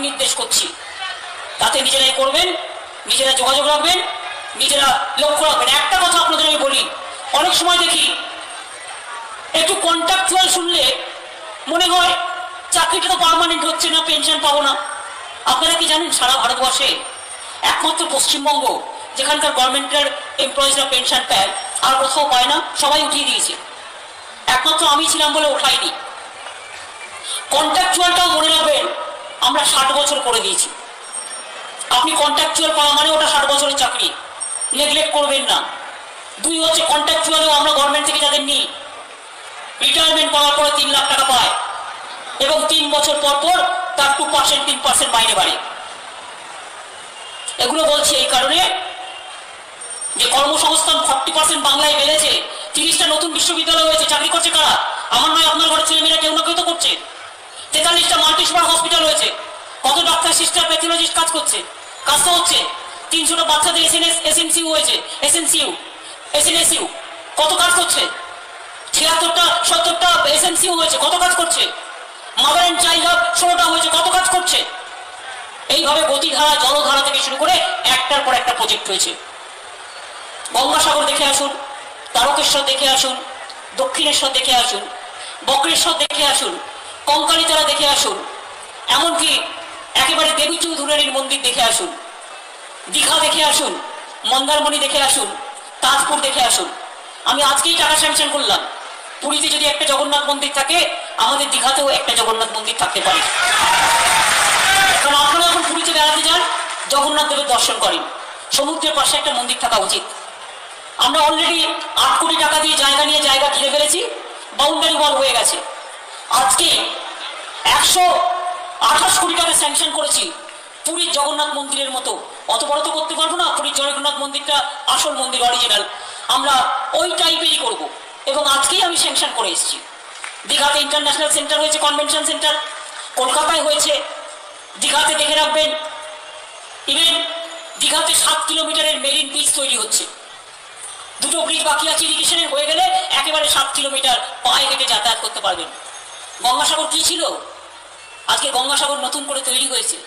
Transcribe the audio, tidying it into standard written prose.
নির্দেশ করছি, তাতে নিজেরাই করবেন, নিজেরা যোগাযোগ রাখবেন, নিজেরা লক্ষ্য রাখবেন। একটা কথা আপনাদের আমি বলি, অনেক সময় দেখি একটু কন্ট্রাকচুয়াল শুনলে মনে হয় চাকরিটা তো পার্মানেন্ট হচ্ছে না, পেনশন পাবো না। আপনারা কি জানেন সারা ভারতবর্ষে একমাত্র পশ্চিমবঙ্গ যেখানকার গভর্নমেন্টের এমপ্লয়িজরা পেনশন পায়, আর কোথাও পায় না, সবাই উঠিয়ে দিয়েছে। একমাত্র আমি ছিলাম বলে ওঠাইনি। কন্ট্রাকচুয়ালটাও মনে রাখবেন, আমরা 60 বছর করে দিয়েছি। আপনি কন্ট্রাকচুয়াল পাওয়া মানে ওটা 60 বছরের চাকরি, নেগলেক্ট করবেন না। 2 হচ্ছে কন্ট্রাকচুয়ালেও আমরা গভর্নমেন্ট থেকে যাদের নিই, রিটায়ারমেন্ট করার পরে 3 লাখ টাকা পায় এবং 3 বছর পর পর তার 2% 3% মাইনে বাড়ে। এগুলো বলছি এই কারণে যে কর্মসংস্থান 40% বাংলায় বেড়েছে, 30টা নতুন বিশ্ববিদ্যালয় হয়েছে, চাকরি করছে কারা? আমার নয়, আপনার ঘরের ছেলেমেয়েরা কেউ না কেউ তো করছে। 43টা মাল্টি সুপার হসপিটাল হয়েছে, কত ডাক্তার, সিস্টার, প্যাথোলজিস্ট কাজ করছে, কাজ তো হচ্ছে। 300টা বাচ্চাদের এসএনসিউ হয়েছে, এসএনএসইউ কত কাজ করছে। 76টা 70টা এসএনসিউ হয়েছে, কত কাজ করছে। মাদার অ্যান্ড চাইল্ড হাব 16টা হয়েছে, কত কাজ করছে। এইভাবে গতিধারা, জলধারা থেকে শুরু করে একটার পর একটা প্রজেক্ট হয়েছে। গঙ্গাসাগর দেখে আসুন, তারকেশ্বর দেখে আসুন, দক্ষিণেশ্বর দেখে আসুন, বক্রেশ্বর দেখে আসুন, কঙ্কালীতলা দেখে আসুন, এমনকি একেবারে দেবী চৌধুরানীর মন্দির দেখে আসুন, দীঘা দেখে আসুন, মন্দারমণি দেখে আসুন, তাজপুর দেখে আসুন। আমি আজকেই টাকা স্যাংশন করলাম, পুরীতে যদি একটা জগন্নাথ মন্দির থাকে, আমাদের দীঘাতেও একটা জগন্নাথ মন্দির থাকতে পারে। কারণ আপনারা যখন পুরীতে বেড়াতে যান, জগন্নাথ দেবের দর্শন করেন, সমুদ্রের পাশে একটা মন্দির থাকা উচিত। আমরা অলরেডি 8 কোটি টাকা দিয়ে জায়গা নিয়ে জায়গা ঘিরে ফেলেছি, বাউন্ডারি ওয়াল হয়ে গেছে। আজকে 128 কোটি টাকা স্যাংশন করেছি পুরীর জগন্নাথ মন্দিরের মতো। অত বড় তো করতে পারবো না, পুরীর জগন্নাথ মন্দিরটা আসল মন্দির, অরিজিনাল, আমরা ওই টাইপেরই করব। এবং আজকেই আমি স্যাংশন করে এসেছি। দীঘাতে ইন্টারন্যাশনাল সেন্টার হয়েছে, কনভেনশন সেন্টার, কলকাতায় হয়েছে, দীঘাতে দেখে রাখবেন। ইভেন দীঘাতে 7 কিলোমিটারের মেরিন ব্রিজ তৈরি হচ্ছে, 2টো ব্রিজ বাকি আছে ইরিগেশনের, হয়ে গেলে একেবারে 7 কিলোমিটার পায়ে হেঁটে যাতায়াত করতে পারবেন। গঙ্গাসাগর কি ছিল? আজকে গঙ্গাসাগর নতুন করে তৈরি হয়েছে।